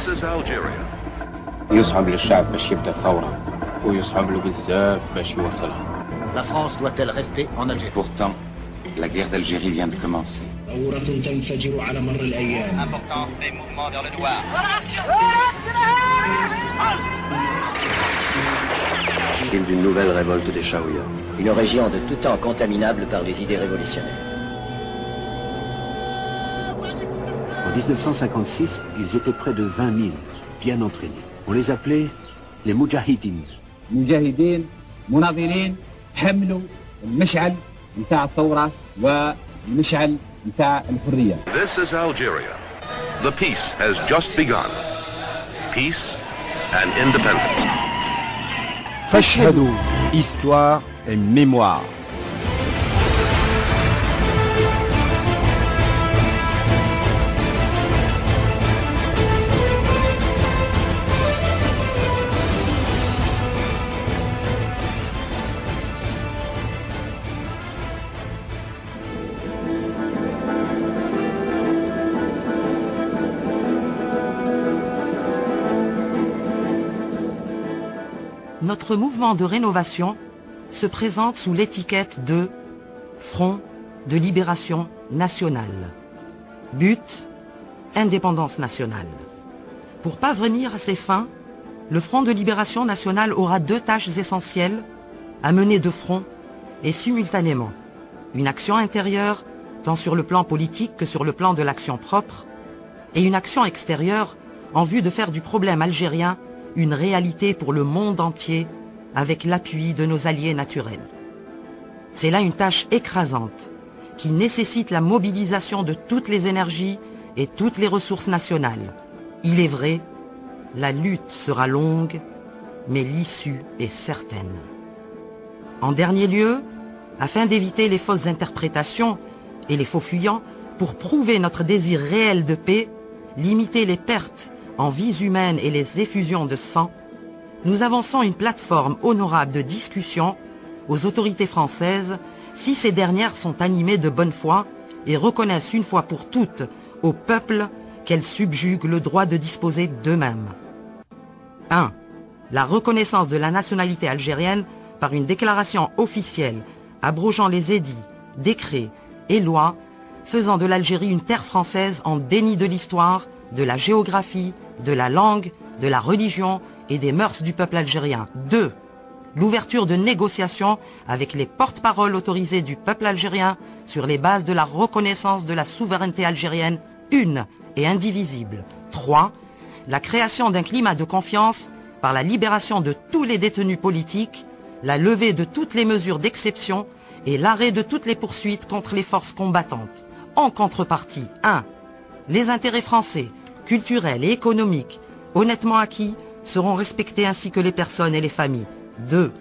is Algeria. يصعب للشعب باش يبدا الثورة ويصعب له بزاف باش يوصلها. La France doit-elle rester en Algérie? Pourtant, la guerre d'Algérie vient de commencer. Importance des mouvements vers le noir. D'une nouvelle révolte des Chaouia. Une région de tout temps contaminable par les idées révolutionnaires. En 1956, ils étaient près de 20 000, bien entraînés. On les appelait les Moudjahidines. مجاهدين مناضلين حملوا المشعل نتاع الثورة والمشعل نتاع الحرية. This is Algeria. The peace has just begun. Peace and independence. Fashhadou, histoire et mémoire. Notre mouvement de rénovation se présente sous l'étiquette de Front de libération nationale. But, indépendance nationale. Pour parvenir à ces fins, le Front de libération nationale aura deux tâches essentielles à mener de front et simultanément. Une action intérieure, tant sur le plan politique que sur le plan de l'action propre, et une action extérieure en vue de faire du problème algérien une réalité pour le monde entier avec l'appui de nos alliés naturels. C'est là une tâche écrasante qui nécessite la mobilisation de toutes les énergies et toutes les ressources nationales. Il est vrai, la lutte sera longue, mais l'issue est certaine. En dernier lieu, afin d'éviter les fausses interprétations et les faux fuyants, pour prouver notre désir réel de paix, limiter les pertes en vies humaines et les effusions de sang, nous avançons une plateforme honorable de discussion aux autorités françaises si ces dernières sont animées de bonne foi et reconnaissent une fois pour toutes au peuple qu'elles subjuguent le droit de disposer d'eux-mêmes. 1. La reconnaissance de la nationalité algérienne par une déclaration officielle abrogeant les édits, décrets et lois faisant de l'Algérie une terre française en déni de l'histoire, de la géographie, de la langue, de la religion et des mœurs du peuple algérien. 2. L'ouverture de négociations avec les porte-paroles autorisés du peuple algérien sur les bases de la reconnaissance de la souveraineté algérienne une et indivisible. 3. La création d'un climat de confiance par la libération de tous les détenus politiques, la levée de toutes les mesures d'exception et l'arrêt de toutes les poursuites contre les forces combattantes. En contrepartie, 1. Les intérêts français, culturels et économiques, honnêtement acquis, seront respectés ainsi que les personnes et les familles. 2.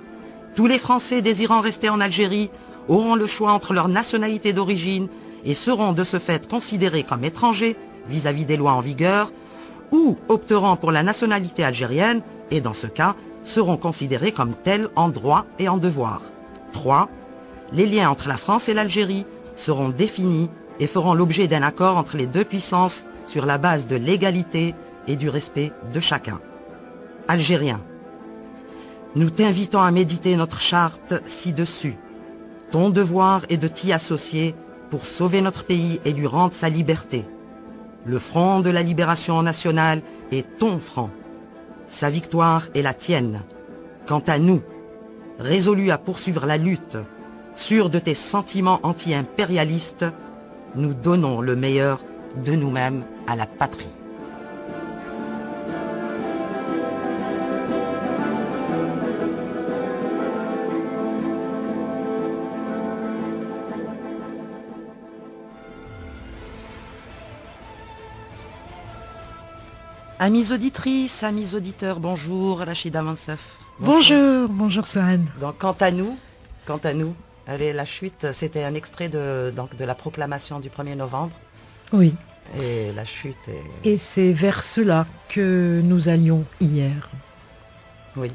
Tous les Français désirant rester en Algérie auront le choix entre leur nationalité d'origine et seront de ce fait considérés comme étrangers vis-à-vis des lois en vigueur, ou opteront pour la nationalité algérienne et dans ce cas seront considérés comme tels en droit et en devoir. 3. Les liens entre la France et l'Algérie seront définis et feront l'objet d'un accord entre les deux puissances sur la base de l'égalité et du respect de chacun. Algériens, nous t'invitons à méditer notre charte ci-dessus. Ton devoir est de t'y associer pour sauver notre pays et lui rendre sa liberté. Le front de la libération nationale est ton front. Sa victoire est la tienne. Quant à nous, résolus à poursuivre la lutte, sûrs de tes sentiments anti-impérialistes, nous donnons le meilleur de nous-mêmes à la patrie. Amis auditrices, amis auditeurs, bonjour, Rachida Mansef. Bonjour, bonjour Sohan. Donc quant à nous, allez, la chute, c'était un extrait de la proclamation du 1er novembre. Oui. Et la chute est... Et c'est vers cela que nous allions hier. Oui.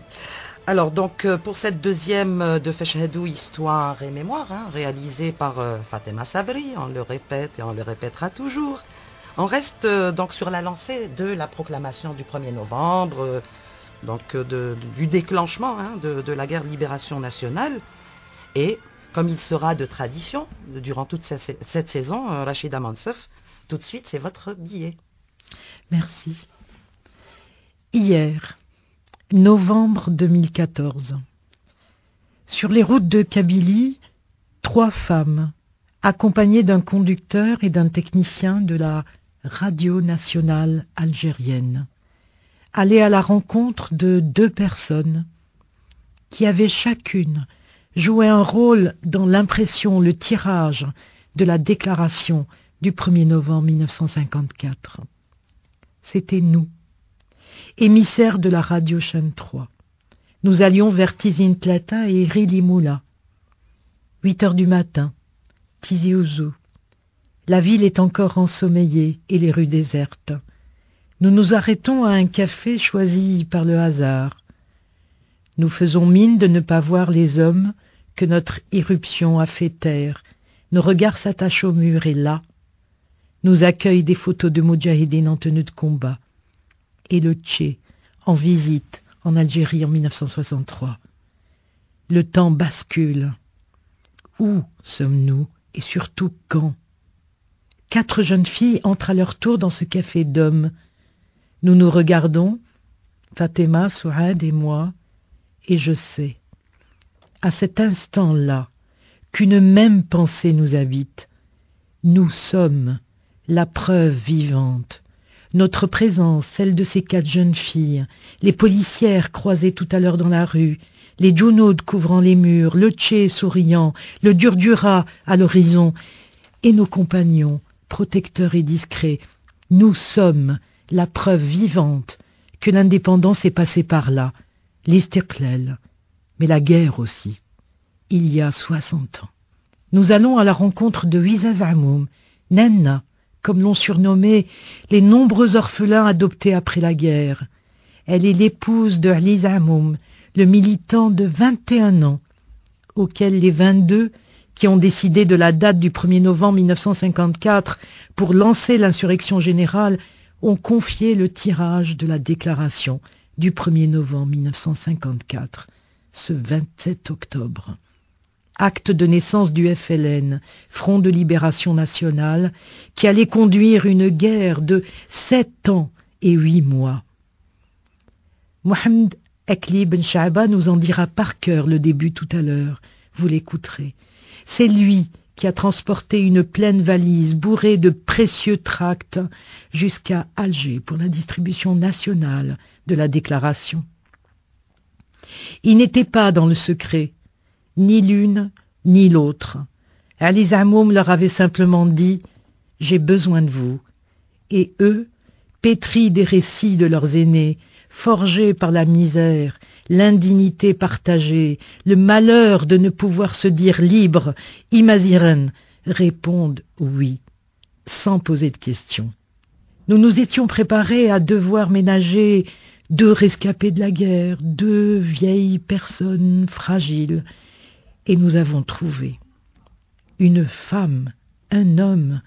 Alors donc pour cette deuxième de Fashhadou, Histoire et Mémoire, réalisée par Fatema Sabri, on le répète et on le répétera toujours, On reste donc sur la lancée de la proclamation du 1er novembre, du déclenchement de la guerre de libération nationale. Et comme il sera de tradition durant toute cette saison, Rachida Mansef, tout de suite c'est votre billet. Merci. Hier, novembre 2014, sur les routes de Kabylie, 3 femmes, accompagnées d'un conducteur et d'un technicien de la radio nationale algérienne, allaient à la rencontre de 2 personnes qui avaient chacune joué un rôle dans l'impression, le tirage de la déclaration du 1er novembre 1954. C'était nous, émissaires de la radio chaîne 3. Nous allions vers Tizi Tlata et Rili Moula. 8 heures du matin, Tizi Ouzou. La ville est encore ensommeillée et les rues désertes. Nous nous arrêtons à un café choisi par le hasard. Nous faisons mine de ne pas voir les hommes que notre irruption a fait taire. Nos regards s'attachent au mur et là, nous accueillent des photos de Moudjahidines en tenue de combat et le Tché en visite en Algérie en 1963. Le temps bascule. Où sommes-nous et surtout quand? 4 jeunes filles entrent à leur tour dans ce café d'hommes. Nous nous regardons, Fatima, Souad et moi, et je sais, à cet instant-là, qu'une même pensée nous habite. Nous sommes la preuve vivante. Notre présence, celle de ces 4 jeunes filles, les policières croisées tout à l'heure dans la rue, les djounouds couvrant les murs, le Tché souriant, le Durdura à l'horizon, et nos compagnons, protecteurs et discrets. Nous sommes la preuve vivante que l'indépendance est passée par là, l'Istiqlal, mais la guerre aussi, il y a 60 ans. Nous allons à la rencontre de Wiza Zamoum, Nenna, comme l'ont surnommé les nombreux orphelins adoptés après la guerre. Elle est l'épouse de Ali Zamoum, le militant de 21 ans, auquel les 22 qui ont décidé de la date du 1er novembre 1954 pour lancer l'insurrection générale ont confié le tirage de la déclaration du 1er novembre 1954, ce 27 octobre. Acte de naissance du FLN, Front de Libération Nationale, qui allait conduire une guerre de 7 ans et 8 mois. Mohamed Ekli Ben Shahba nous en dira par cœur le début tout à l'heure. Vous l'écouterez. C'est lui qui a transporté une pleine valise bourrée de précieux tracts jusqu'à Alger pour la distribution nationale de la déclaration. Il n'était pas dans le secret, ni l'une ni l'autre. Ali Zamoum leur avait simplement dit « J'ai besoin de vous ». Et eux, pétris des récits de leurs aînés, forgés par la misère, l'indignité partagée, le malheur de ne pouvoir se dire libre, imaziren, répondent oui, sans poser de questions. Nous nous étions préparés à devoir ménager 2 rescapés de la guerre, 2 vieilles personnes fragiles, et nous avons trouvé une femme, un homme,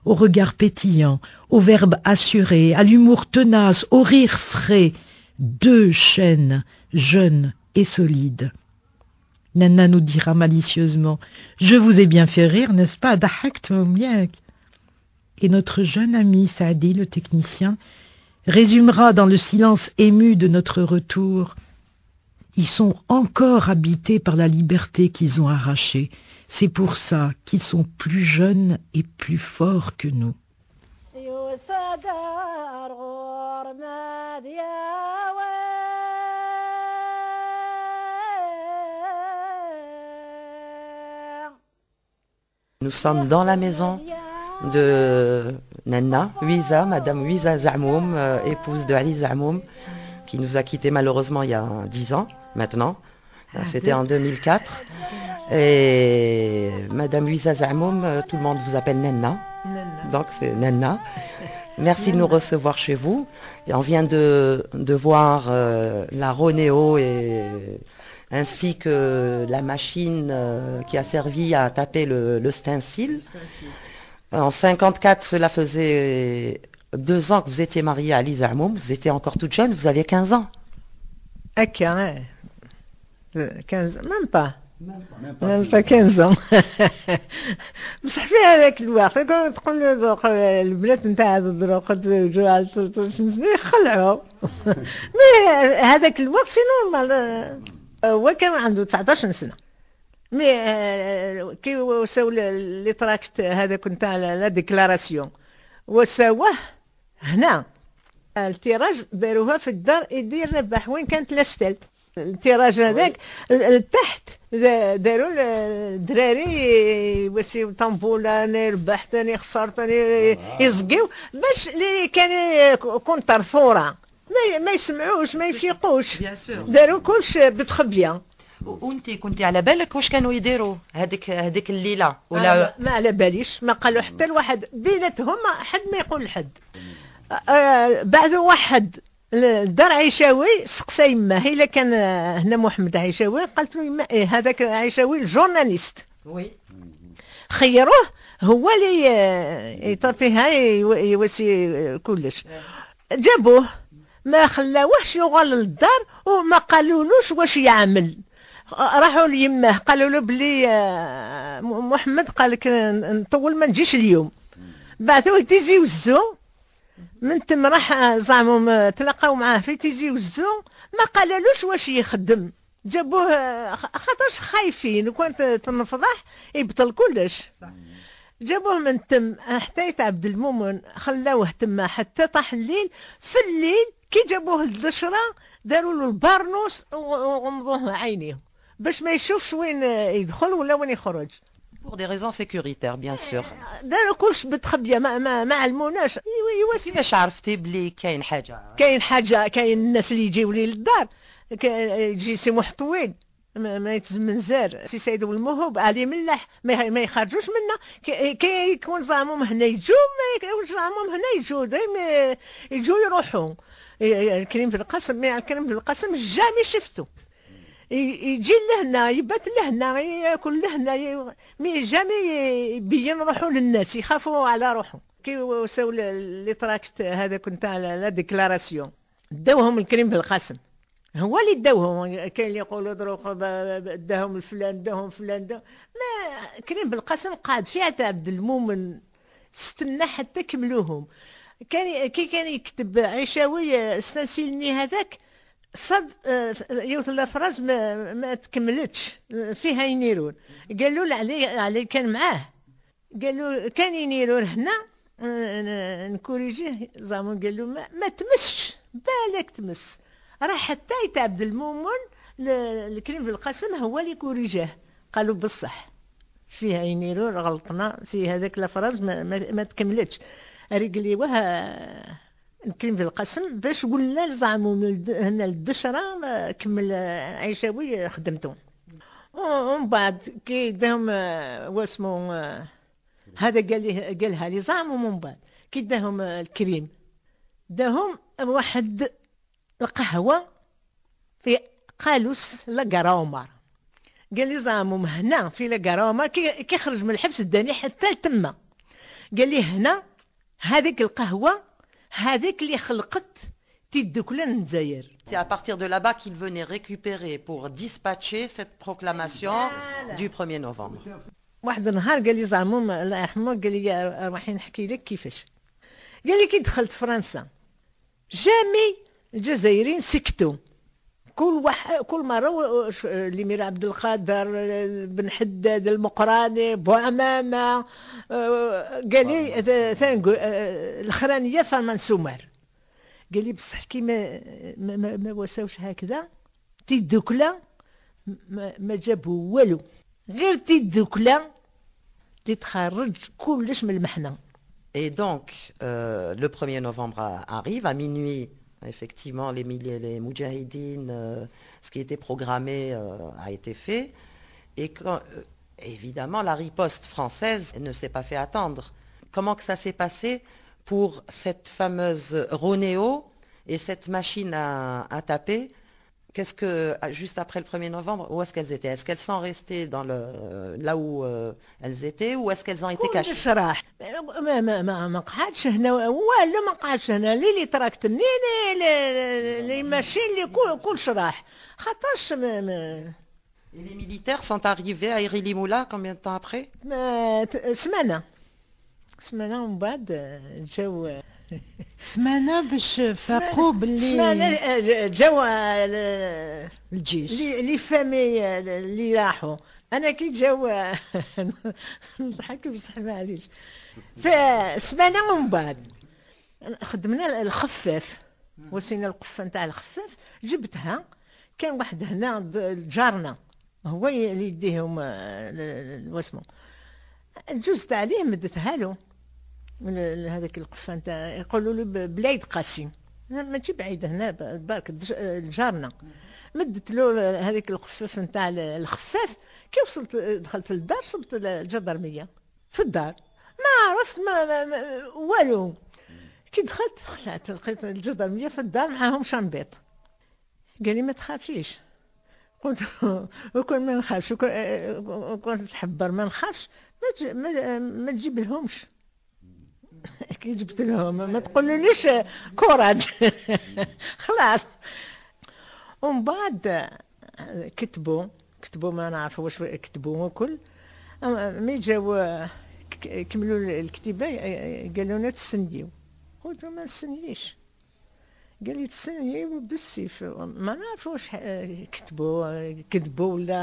au regard pétillant, au verbe assuré, à l'humour tenace, au rire frais, 2 chaînes, jeunes et solides. Nana nous dira malicieusement « Je vous ai bien fait rire, n'est-ce pas, dahaktum bien ?» Et notre jeune ami Saadi, le technicien, résumera dans le silence ému de notre retour « Ils sont encore habités par la liberté qu'ils ont arrachée. C'est pour ça qu'ils sont plus jeunes et plus forts que nous. » Nous sommes dans la maison de Nenna, Wiza, Madame Wiza Zamoum, épouse de Ali Zamoum, qui nous a quittés malheureusement il y a 10 ans maintenant. C'était en 2004. Et Madame Wiza Zamoum, tout le monde vous appelle Nenna. Donc c'est Nenna. Merci de nous recevoir chez vous. Et on vient de voir la Ronéo ainsi que la machine qui a servi à taper le stencil. En 54, cela faisait 2 ans que vous étiez mariée à Ali Zamoum. Vous étiez encore toute jeune, vous aviez 15 ans. هكا 15 même pas 15 ans. بصح في هذاك الوقت كون تقول له دوك البنات نتاع دروك تزوجوا على 13 سنه يخلعوا. مي هذاك الوقت سي نورمال هو كان عنده 19 سنه. مي كي وساو لي تراكت هذاك نتاع لا ديكلاراسيون وساوه هنا التيراج داروها في الدار يدير ربح وين كانت لاستيل. التيراج هذاك تحت داروا الدراري واش طنبوله انا ربح ثاني خسر ثاني يزقيو باش اللي كان كونتر ثوره ما يسمعوش ما يفيقوش. داروا كلش بتخبيه. وانت كنتي على بالك واش كانوا يديروا هذيك الليله ولا ما على باليش ما قالوا حتى الواحد بيناتهم حد ما يقول لحد. بعد واحد الدار عيشاوي سقسا يماه الا كان هنا محمد عيشاوي قالت له يما هذاك عيشاوي الجورناليست وي خيروه هو اللي يطفيها يوسي كلش. جابوه ما خلاوهش يغال للدار وما قالولوش واش يعمل. راحوا ليماه قالوا له بلي محمد قال لك نطول ما نجيش اليوم. بعثوه تيزي وزو من تم راح زعمهم تلاقاو معاه في تيزي وزو ما قالولوش واش يخدم. جابوه خاطرش خايفين وكانت تنفضح يبطل كلش. جابوه من تم حتى عبد المؤمن خلاوه تما حتى طاح الليل. في الليل كي جابوه الدشرة داروا له البارنوس وغمضوه عينيه باش ما يشوفش وين يدخل ولا وين يخرج. pour des raisons sécuritaires bien sûr. داروا كلش بتخبيه ما علموناش. كيفاش عرفتي بلي كاين حاجه كاين الناس اللي يجيو لي للدار يجي سي محطوين ما يتزمن زار سي سيد والموهوب علي ملاح ما يخرجوش منا. كي يكون زعمهم هنا يجوا ما يكونش زعمهم هنا يجوا دايما يجوا يروحوا. الكريم في القسم ما الكريم في القسم جامي شفتو يجي لهنا يبات لهنا ياكل لهنا مي جامي يبين روحو للناس يخافوا على روحهم. كي وساو لي تراكت هذا كنت على لا ديكلاراسيون داوهم الكريم بالقسم هو اللي داوهم. كاين اللي يقولوا دروك داهم الفلان داهم فلان ما كريم بالقسم قعد فيها تاع عبد المؤمن استنى حتى كملوهم. كي كان يكتب عيشاوي استنسلني هذاك صب يوث الافراز ما تكملتش فيها ينيرون. قالوا له علي كان معاه قالوا كان ينيرون هنا نكوريجيه زعما قال له ما تمسش بالك تمس. راح حتى عبد المؤمن الكريم في القسم هو اللي كوريجاه قالوا بصح فيها ينيرون غلطنا في هذاك الافراز ما تكملتش. قال لي واه الكريم في القسم باش قلنا زعموا هنا الدشره كمل عيشاوي خدمته. ومن بعد كي داهم واسمو هذا قالها لي زعموا. من بعد كي داهم الكريم داهم واحد القهوه في قالوس لاكارومار. قال لي زعموا هنا في لاكارومار كي خرج من الحبس داني حتى تما. قال لي هنا هذيك القهوه هذيك اللي خلقت تيدوكلا الجزائر. C'est à partir de là-bas qu'il venait récupérer pour dispatcher cette proclamation du 1er novembre. واحد النهار قال لي زعموم الله يرحمه قال لي رايحين نحكي لك كيفاش. قال لي كي دخلت فرنسا جامي الجزائريين سكتوا. كل مره الامير عبد القادر بن حداد المقراني بوعمامه قال لي الخرانيه فرمان سومر. قال لي بصح كي ما وساوش هكذا تيدوكلا ما جابوا والو غير تيدوكلا اللي تخرج كلش من المحنه. Et donc le 1er novembre arrive à minuit. Effectivement, les moudjahidines, ce qui était programmé a été fait. Et quand, évidemment, la riposte française ne s'est pas fait attendre. Comment que ça s'est passé pour cette fameuse Ronéo et cette machine à taper? qu'est-ce que, juste après le 1er novembre, où est-ce qu'elles étaient? Est-ce qu'elles sont restées dans là où elles étaient, ou est-ce qu'elles ont été cachées? شرح ما قعدش هنا والو، ما قعدش هنا اللي تركتني اللي ماشي اللي كل شراح خاطرش Et les militaires sont arrivés à Iri-Limoula combien de temps après? سمانة ومن بعد جاو سمانة باش فاقوا باللي سمانة جاو الجيش لي فامي اللي راحوا. انا كي جاو نضحك بصح معليش. فسمانة ومن بعد خدمنا الخفاف، وسينا القفه نتاع الخفاف جبتها. كان واحد هنا جارنا هو اللي يديهم واسمو، جزت عليه مدتها له هذاك القفه نتاع يقولوا له بلايد قاسم، ماشي بعيد هنا برك جارنا. مدت له هذيك القفاف نتاع الخفاف. كي وصلت دخلت للدار صبت الجدرميه في الدار، ما عرفت ما والو. كي دخلت خلعت لقيت الجدرميه في الدار معاهم شنبيط. قال لي ما تخافيش. قلت وكون ما نخافش وكون تحبر ما نخافش ما تجيب لهمش. كي جبت لهم ما تقولوليش كوراج. خلاص. ومن بعد كتبوا ما نعرف واش كتبوا وكل. مي جاو كملوا الكتيبه قالوا لنا تسنيو. قلت ما نسنيش. قال لي تسنيو بالسيف. ما نعرف واش كتبوا ولا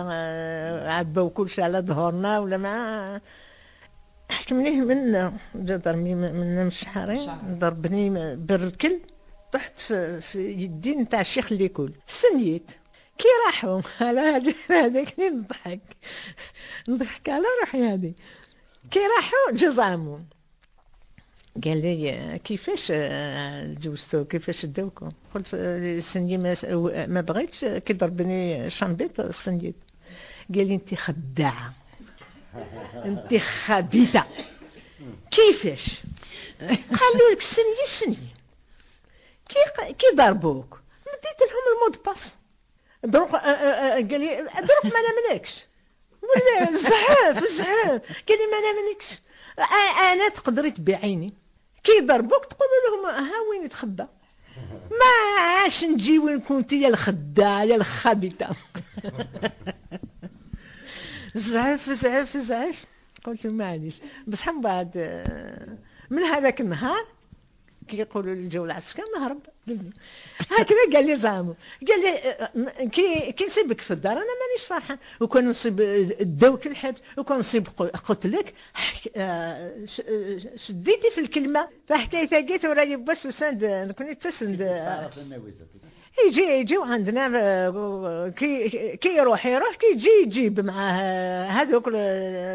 عباو كلشي على ظهرنا ولا ما حكمنيه من جدرمي من مشحرين ضربني بالركل. طحت في يدي نتاع الشيخ اللي يقول سنيت. كي راحوا على هذاك نضحك على روحي هذه. كي راحوا جزامو قال لي كيفاش جوزتو كيفاش داوكم. قلت سني ما بغيتش. كي ضربني شنبيط سنيت. قال لي انت خداعه انت خبيثه. كيفاش؟ قالوا لك سني كي ضربوك مديت لهم المود باس. دروك قال لي دروك ما نامنكش ولا زعاف قال لي ما نامنكش. انا تقدري بعيني كي ضربوك تقول لهم ها وين تخبى. ما عاش نجي وين كنتي يا الخداعه يا الخبيثه. زعف. قلت معليش. بصح من بعد من هذاك النهار كي يقولوا لي جاو العسكر نهرب. هكذا قال لي زعما قال لي كي نصيبك في الدار انا مانيش فرحان. وكان نصيب الدوك الحبس وكان نصيب قتلك شديتي في الكلمه. فحكايه قيت وراي بس وسند كنت تسند. يجيو عندنا كي يروح كي يجيب معاه هذوك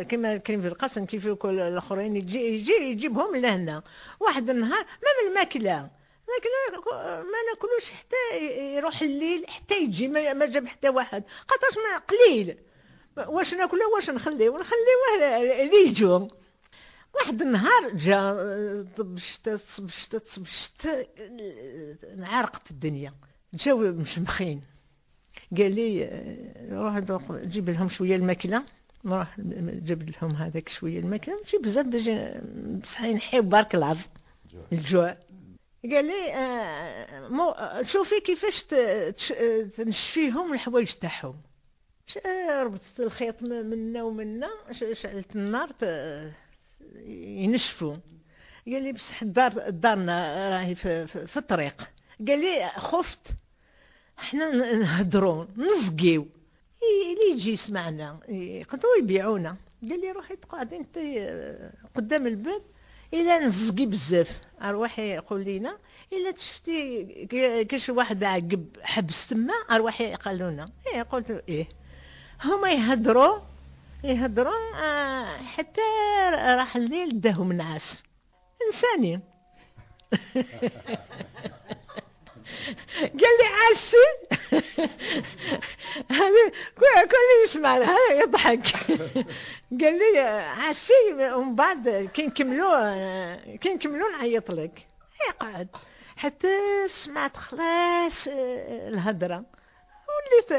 كما كاين في القسم كيف كل الاخرين يجيبهم لهنا. واحد النهار ما من الماكله ما ناكلوش حتى يروح الليل حتى يجي ما جاب حتى واحد خاطرش ما قليل. واش ناكله واش نخليوه اللي يجوا. واحد النهار جا طبشت انعرقت الدنيا. جاو مشمخين. قال لي روح جيب لهم شويه الماكله. نروح جبت لهم هذاك شويه الماكله ماشي بزاف باش بصح نحيو برك الجوع. قال لي شوفي كيفاش تنشفيهم الحوايج تاعهم. ربطت الخيط منا ومنا شعلت النار ينشفوا. قال لي بصح دارنا راهي في الطريق. قال لي خفت احنا نهضروا نزقيو اللي يجي يسمعنا يقدروا يبيعونا. قال لي روحي تقعدي انت قدام الباب الا نزقي بزاف ارواحي يقول لينا الا شفتي كاش واحد عقب حبس تما ارواحي قالوا لنا. قلت هما يهضروا حتى راح الليل داهم نعاس انساني. قال لي عاسي. هذا كل يسمع هذا يضحك. قال لي عاسي. ومن بعد كي نكملوا نعيط لك. قعد حتى سمعت خلاص الهضره وليت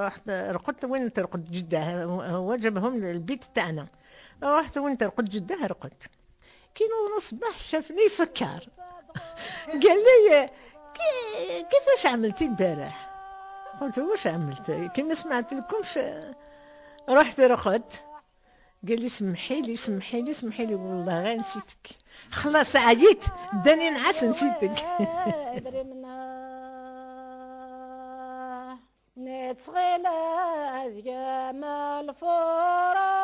رحت رقدت وين ترقد جده، هو جابهم للبيت تاعنا. رحت وين ترقد جده رقدت. كي نوض الصباح شافني فكر قال لي كيفاش عملتي البارح؟ قلت واش عملت؟ كي ما سمعت لكمش. رحت رقدت قال لي سمحي لي سمحي لي سمحي لي والله غير نسيتك. خلاص عييت داني نعس نسيتك. نتغلى أيام الفراق.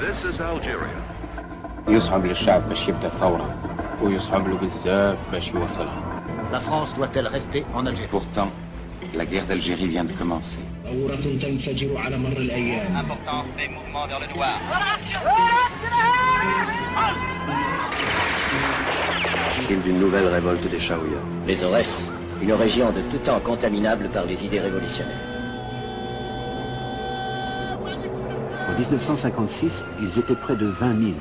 This is Algeria. يصعب للشعب باش يبدا الثورة ويصعب له بزاف باش يوصلها. La France doit-elle rester en Algérie? Pourtant, la guerre d'Algérie vient de commencer. تنفجر على مر الأيام. Important des mouvements vers le noir. D'une nouvelle révolte des Chaouia. Les Aurès, une région de tout temps contaminable par les idées révolutionnaires. En 1956, ils étaient près de 20 000,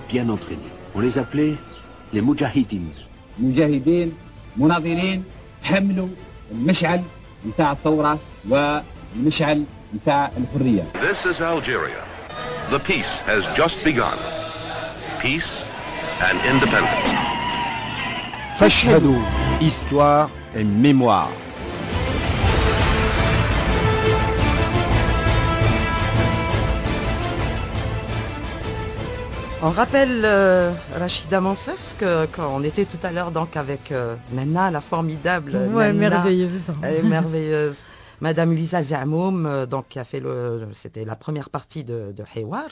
bien entraînés. On les appelait les Moudjahidines. مجاهدين مناضلين حملوا المشعل نتاع الثورة والمشعل نتاع الحرية. This is Algeria. The peace has just begun. Peace and independence. فاشهدوا. Histoire et mémoire. On rappelle, Rachida Mansef, qu'on était tout à l'heure donc avec Nana, la formidable ouais, Nana, merveilleuse. Merveilleuse. Madame Lisa Zamoum, donc qui a fait c'était la première partie de Hiwar.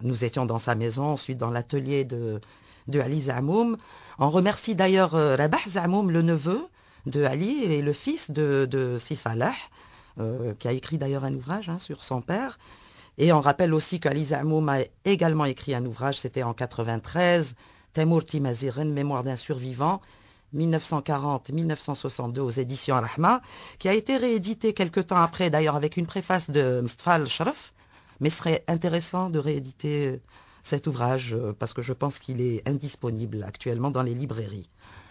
Nous étions dans sa maison, ensuite dans l'atelier de Ali Zamoum. On remercie d'ailleurs Rabah Zamoum, le neveu de Ali et le fils de Si Salah, qui a écrit d'ailleurs un ouvrage sur son père. Et on rappelle aussi qu'Ali Zamoum a également écrit un ouvrage, c'était en 93, Taimour Timaziren, Mémoire d'un survivant, 1940-1962 aux éditions Rahma, qui a été réédité quelques temps après, d'ailleurs avec une préface de Mustafa Al-Sharaf. Mais ce serait intéressant de rééditer cet ouvrage parce que je pense qu'il est indisponible actuellement dans les librairies.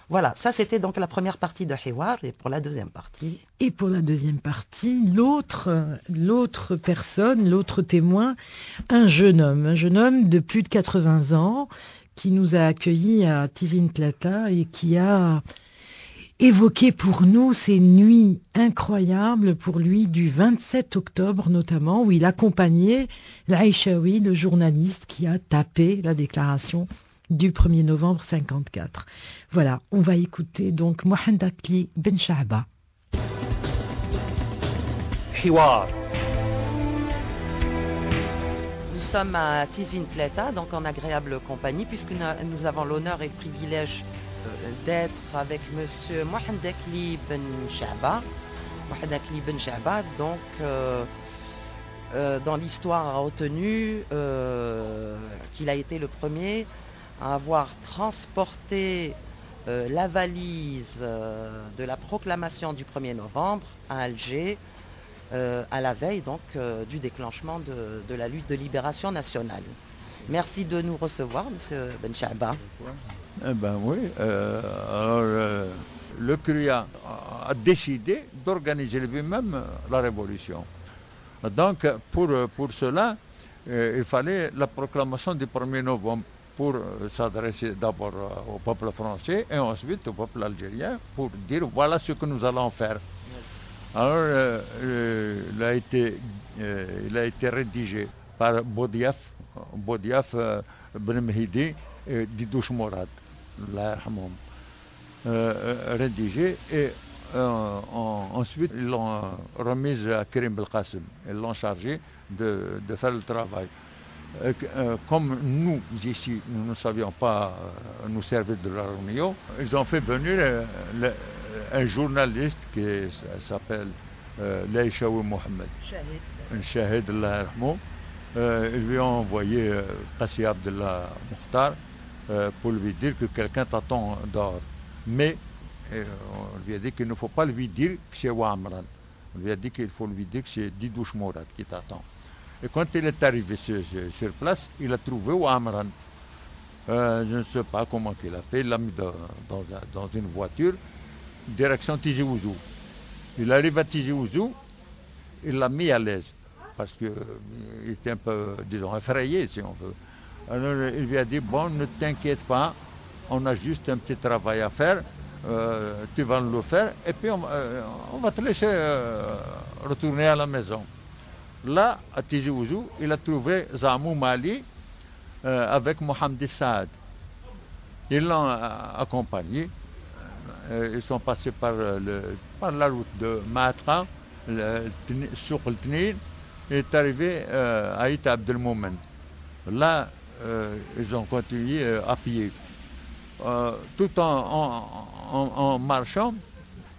Voilà, ça c'était donc la première partie de Hiwar et pour la deuxième partie... Et pour la deuxième partie, l'autre personne, l'autre témoin, un jeune homme de plus de 80 ans qui nous a accueillis à Tizi Plata et qui a évoqué pour nous ces nuits incroyables pour lui du 27 octobre notamment où il accompagnait l'Aïchaoui, le journaliste qui a tapé la déclaration du 1er novembre 54. Voilà, on va écouter donc Mohamed Akli Ben Shahba. Hiwar. Nous sommes à Tizi Plata, donc en agréable compagnie, puisque nous avons l'honneur et le privilège d'être avec monsieur Mohamed Akli Ben Shahba. Mohamed Akli Ben Shahba, donc dans l'histoire a retenu qu'il a été le premier à avoir transporté la valise de la proclamation du 1er novembre à Alger à la veille donc du déclenchement de la lutte de libération nationale. Merci de nous recevoir, monsieur Ben Shahba. Eh ben oui, alors le CRIA a décidé d'organiser lui-même la révolution. Donc pour cela, il fallait la proclamation du 1er novembre pour s'adresser d'abord au peuple français et ensuite au peuple algérien pour dire voilà ce que nous allons faire. Alors il a été rédigé par Bodiaf Ben Mehdi et Didouche Mourad, rédigé et ensuite ils l'ont remise à Karim Belkacem, ils l'ont chargé de faire le travail. Comme nous, ici, nous ne savions pas nous servir de la réunion, ils ont fait venir un journaliste qui s'appelle Laïchaoui Mohamed, un shahid Allah rahmou. Ils lui ont envoyé Qassi Abdullah Mukhtar pour lui dire que quelqu'un t'attend dehors. Mais on lui a dit qu'il ne faut pas lui dire que c'est Ouamran. On lui a dit qu'il faut lui dire que c'est Didouche Mourad qui t'attend. Et quand il est arrivé sur place, il a trouvé Ouamran. Je ne sais pas comment il a fait, il l'a mis dans une voiture, direction Tizi Ouzou. Il arrive à Tizi Ouzou, il l'a mis à l'aise, parce qu'il était un peu, disons, effrayé, si on veut. Alors il lui a dit, bon, ne t'inquiète pas, on a juste un petit travail à faire, tu vas le faire, et puis on va te laisser retourner à la maison. Là, à Tizi Ouzou, il a trouvé Zamou Mali avec Mohamed Saad. Ils l'ont accompagné. Ils sont passés par la route de Matra, Souk el-Tnil, et est arrivé à Ita Abdelmoumen. Là, ils ont continué à pied. Tout en marchant,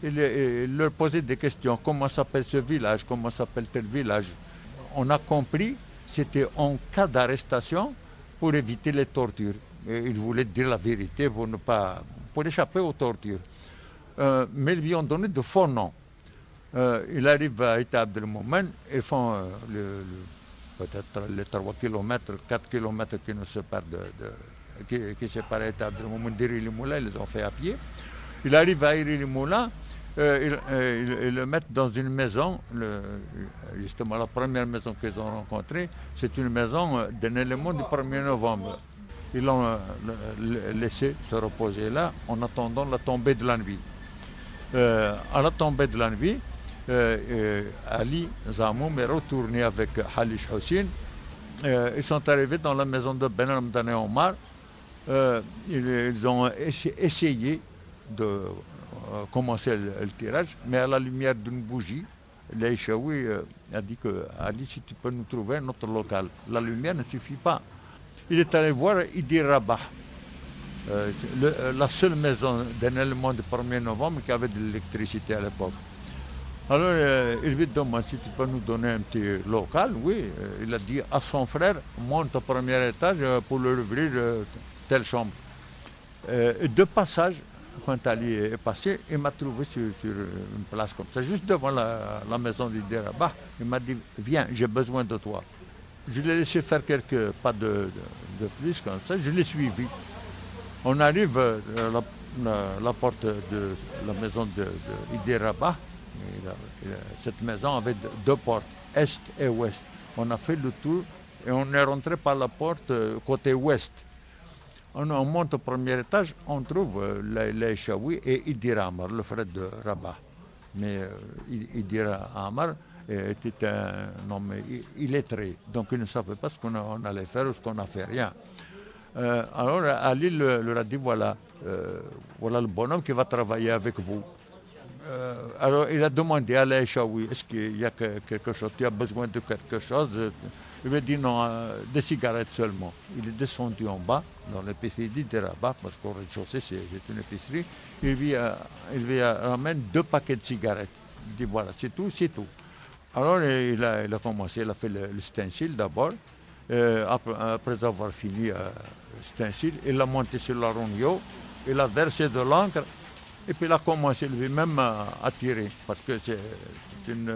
il leur posait des questions. Comment s'appelle ce village? Comment s'appelle tel village? On a compris que c'était en cas d'arrestation pour éviter les tortures. Et ils voulaient dire la vérité pour échapper aux tortures. Mais ils lui ont donné de faux noms. Il arrive à Ita Abdelmoumen et font peut-être les 3 km, 4 km qui nous séparent qui séparent Ita Abdelmoumen d'Iri-Limoula, ils les ont fait à pied. Il arrive à Iri-Limoula, ils le mettent dans une maison, justement la première maison qu'ils ont rencontrée, c'est une maison d'un élément du 1er novembre. Ils l'ont laissé se reposer là en attendant la tombée de la nuit. À la tombée de la nuit, Ali Zamoum est retourné avec Halish Hossein. Ils sont arrivés dans la maison de Ben Ramdan et Omar. Ils ont essayé de commencer le tirage, mais à la lumière d'une bougie, l'Aïchaoui a dit que Ali, si tu peux nous trouver un autre local, la lumière ne suffit pas. Il est allé voir Idi Rabah, la seule maison d'un élément du 1er novembre qui avait de l'électricité à l'époque. Alors il lui demande si tu peux nous donner un petit local. Oui, il a dit à son frère, monte au premier étage pour leur ouvrir telle chambre. De passage, quand Ali est passé, il m'a trouvé sur une place comme ça, juste devant la maison d'Idi Rabah. Il m'a dit, viens, j'ai besoin de toi. Je l'ai laissé faire quelques pas de plus comme ça, je l'ai suivi. On arrive à la porte de la maison d'Idi Rabah. Cette maison avait 2 portes, est et ouest. On a fait le tour et on est rentré par la porte côté ouest. On monte au premier étage, on trouve l'Aïchaoui et Idi Amar, le frère de Rabah. Mais Idi Amar était un homme illettré, donc il ne savait pas ce qu'on allait faire ou ce qu'on a fait, rien. Alors Ali leur a dit, voilà le bonhomme qui va travailler avec vous. Alors il a demandé à l'Aïchaoui, est-ce qu'il y a quelque chose, tu as besoin de quelque chose? Il lui a dit non, des cigarettes seulement. Il est descendu en bas, dans l'épicerie d'Idi Rabah, parce qu'au rez-de-chaussée c'est une épicerie. Il lui ramène 2 paquets de cigarettes. Il dit voilà, c'est tout, c'est tout. Alors il a commencé, il a fait le stencil d'abord. Après avoir fini le stencil, il a monté sur la Ronio, il a versé de l'encre, et puis il a commencé lui-même à tirer, parce que c'est une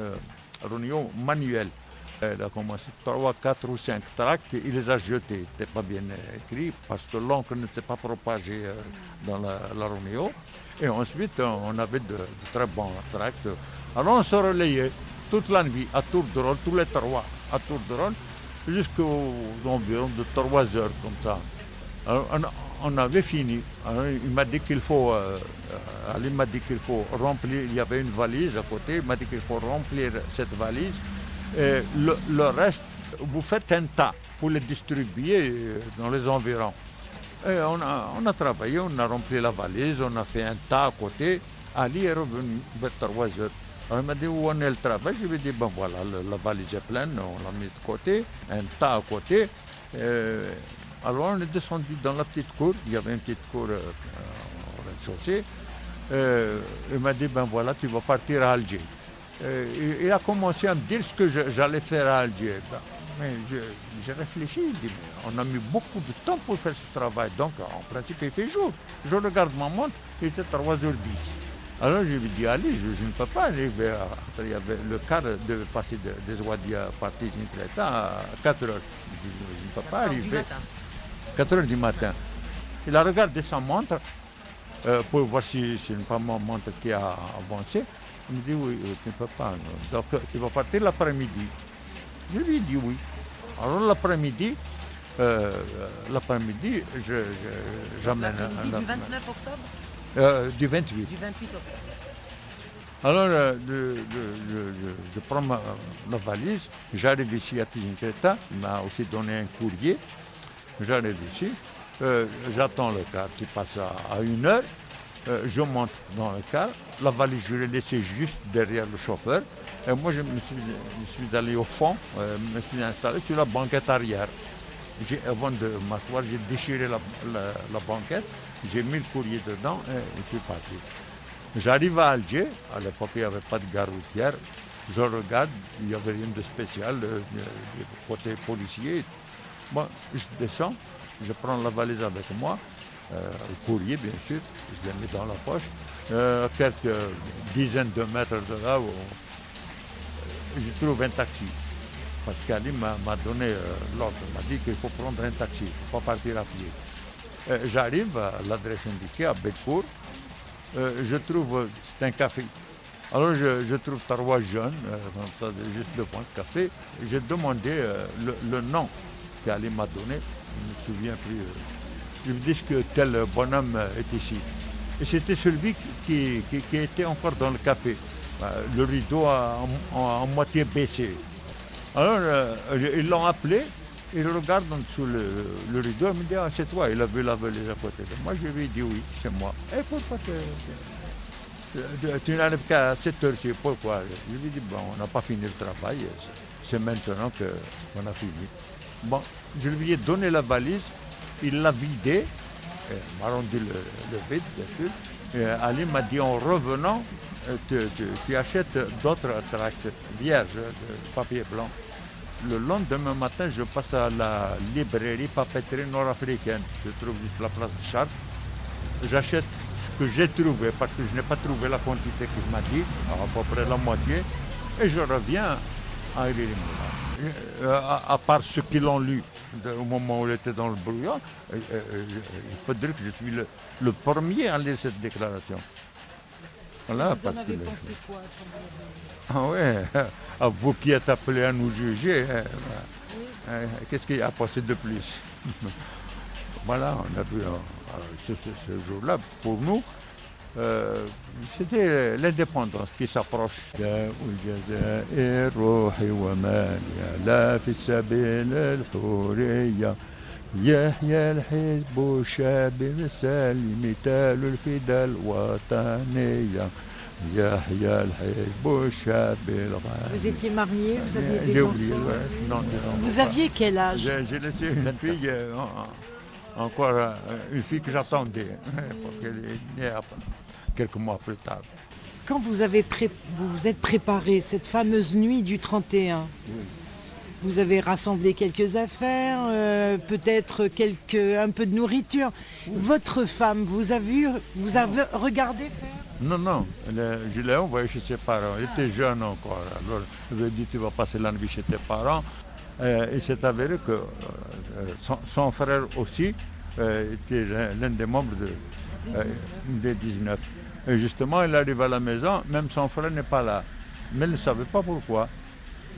Ronio manuelle. Il a commencé 3, 4 ou 5 tracts, il les a jetés. C'était pas bien écrit, parce que l'encre ne s'était pas propagée dans la Ronio. Et ensuite, on avait de très bons tracts. Alors on se relayait toute la nuit, à tour de rôle, tous les 3, à tour de rôle, jusqu'aux environs de 3 heures, comme ça. Alors, on avait fini. Alors, il m'a dit qu'il faut, Ali m'a dit qu'il faut remplir, il y avait une valise à côté, il m'a dit qu'il faut remplir cette valise. Et le reste, vous faites un tas pour les distribuer dans les environs. Et on a travaillé, on a rempli la valise, on a fait un tas à côté. Ali est revenu vers 3 heures. Alors il m'a dit où en est le travail? Je lui ai dit ben voilà, la valise est pleine, on l'a mis de côté, un tas à côté. Alors on est descendu dans la petite cour, il y avait une petite cour au rez-de-chaussée. Il m'a dit ben voilà, tu vas partir à Alger. Il a commencé à me dire ce que j'allais faire à Alger. Mais j'ai réfléchi, je dis, mais on a mis beaucoup de temps pour faire ce travail, donc en principe il fait jour. Je regarde ma montre, il était 3h10. Alors je lui dis, allez, je ne peux pas arriver. Il y avait le car devait passer des Ouadia à partir de à 4 heures. Je dis, je ne peux pas arriver. 4 heures du matin. Il a regardé sa montre pour voir si c'est pas ma montre qui a avancé. Il me dit, oui, tu ne peux pas. Donc tu vas partir l'après-midi. Je lui ai dit oui. Alors l'après-midi, j'amène... L'après-midi du 29 octobre du 28. Du 28 octobre. Alors, je prends la valise, j'arrive ici à Tizincreta, il m'a aussi donné un courrier, j'arrive ici, j'attends le car qui passe à 1 heure, je monte dans le car, la valise je l'ai laissée juste derrière le chauffeur, et moi je suis allé au fond, me suis installé sur la banquette arrière. Avant de m'asseoir, j'ai déchiré la banquette, j'ai mis le courrier dedans et je suis parti. J'arrive à Alger, à l'époque il n'y avait pas de gare routière, je regarde, il n'y avait rien de spécial du côté policier. Bon, je descends, je prends la valise avec moi, le courrier bien sûr, je l'ai mis dans la poche. Quelques dizaines de mètres de là, je trouve un taxi. Parce qu'Ali m'a donné l'ordre, m'a dit qu'il faut prendre un taxi, il ne faut pas partir à pied. J'arrive à l'adresse indiquée, à Bedcourt, je trouve, c'est un café. Alors je trouve 3 jeunes, juste devant le café. J'ai demandé le nom qu'Ali m'a donné, je ne me souviens plus. Ils me disent que tel bonhomme est ici. Et c'était celui qui était encore dans le café, le rideau en moitié baissé. Alors ils l'ont appelé, il regarde en dessous le rideau, il me dit ah, c'est toi, il a vu la valise à côté de moi. Je lui ai dit oui, c'est moi. Et pourquoi tu n'arrives qu'à 7 heures, pourquoi? Je lui ai dit bon, on n'a pas fini le travail, c'est maintenant qu'on a fini. Bon, je lui ai donné la valise, il l'a vidée, il m'a rendu le vide bien sûr. Et Ali m'a dit en revenant, tu achètes d'autres tracts vierges de papier blanc. Le lendemain matin, je passe à la librairie papeterie nord-africaine. Je trouve juste la place de Chartres. J'achète ce que j'ai trouvé, parce que je n'ai pas trouvé la quantité qu'il m'a dit, à peu près la moitié, et je reviens à Iri-Moula. À part ceux qui l'ont lu au moment où il était dans le brouillon, je peux dire que je suis le premier à lire cette déclaration. Voilà, vous en avez pensé quoi ah ouais, à vous qui êtes appelés à nous juger, qu'est-ce qu'il y a à passer de plus? Voilà, on a vu ce jour-là, pour nous, c'était l'indépendance qui s'approche. يحيى الحزب الشعبي السالم مثال الفداء الوطنية يحيى الحزب الشعبي الغالي. Vous étiez marié, vous aviez des J'ai enfants. oublié, non, Vous aviez quel âge? J'ai laissé une fille, encore une fille que j'attendais, parce qu'elle est née quelques mois plus tard. Quand vous vous êtes préparé cette fameuse nuit du 31, oui. Vous avez rassemblé quelques affaires, peut-être un peu de nourriture. Oui. Votre femme vous a regardé faire? Non, je l'ai envoyé chez ses parents. Il était jeune encore. Alors, je lui ai dit, tu vas passer la nuit chez tes parents. Il s'est avéré que son frère aussi était l'un des membres des 19. Et justement, il arrive à la maison, même son frère n'est pas là. Mais il ne savait pas pourquoi.